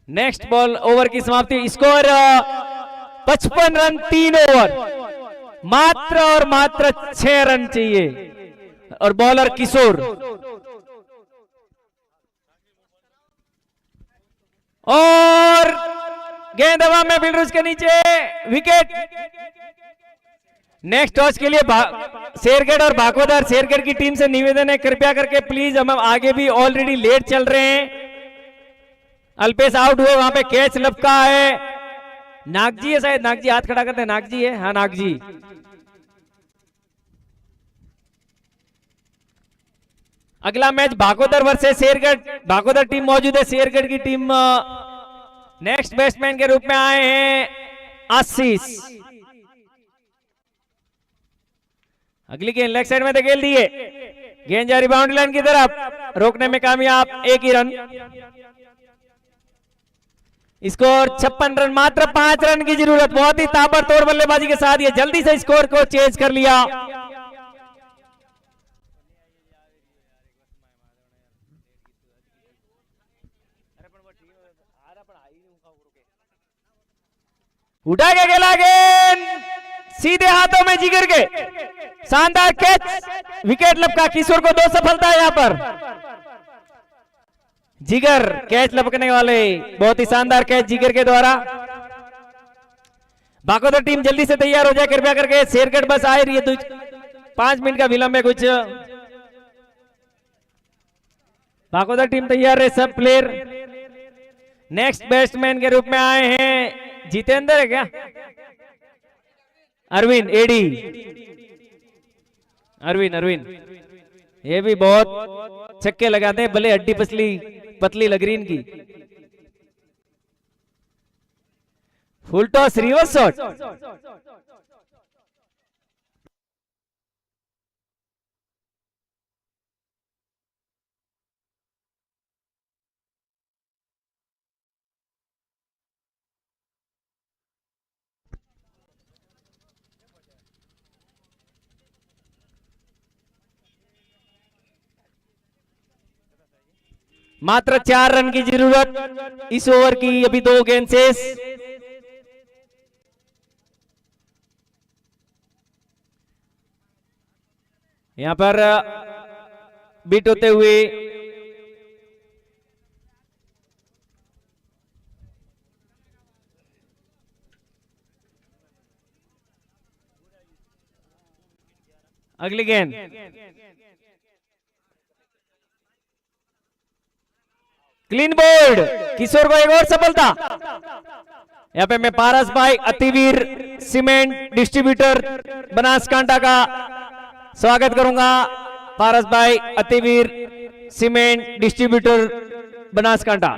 Next ball over की समाप्ति। Score 55 run 3 over, मात्र और मात्र 6 रन चाहिए। और बॉलर किशोर और गेंद हवा में, फील्डर के नीचे, विकेट। नेक्स्ट टॉस के लिए शेरगढ़ और भागवदर, शेरगढ़ की टीम से निवेदन है कृपया करके प्लीज, हम आगे भी ऑलरेडी लेट चल रहे हैं। अल्पेश आउट हुए, वहां पे कैच लपका है। नागजी है शायद, नागजी हाथ खड़ा करते हैं, नागजी है, हाँ नागजी। अगला मैच भागोदर वर्सेस शेरगढ़, भागोदर टीम मौजूद है, शेरगढ़ की टीम नेक्स्ट बैट्समैन के रूप में आए हैं आशीष। अगली गेंद लेग साइड में धकेल दिए, गेंद जा रही बाउंड्री लाइन की तरफ, रोकने में कामयाब, 1 ही रन। स्कोर 56 रन, मात्र 5 रन की जरूरत। बहुत ही ताबड़तोड़ बल्लेबाजी के साथ ये जल्दी से स्कोर को चेंज कर लिया। उठा के खेला, गेंद सीधे हाथों में जिगर के, शानदार कैच, विकेट लपका। किशोर को 2 सफलता यहां पर। जिगर कैच लपकने वाले, बहुत ही शानदार कैच जिगर के द्वारा। भागोदर टीम जल्दी से तैयार हो जाए कृपया करके, शेरगढ़ बस आ रही है, 5 मिनट का विलंब है कुछ। भागोदर टीम तैयार है, सब प्लेयर। नेक्स्ट बैट्समैन के रूप में आए हैं जितेंद्र है क्या, अरविंद एडी, अरविंद ये भी बहुत छक्के लगाते हैं, भले हड्डी पतली लग रही इनकी। फुल टॉस, रिवर्स शॉट, मात्र 4 रन की जरूरत इस ओवर की, अभी 2 गेंद शेष। यहां पर बीट होते हुए अगली गेंद, क्लीन बोल्ड, किशोर को एक और सफलता। यहाँ पे मैं पारस भाई अतिवीर सीमेंट डिस्ट्रीब्यूटर बनासकांठा का स्वागत करूंगा। पारस भाई अतिवीर सीमेंट डिस्ट्रीब्यूटर बनासकांठा।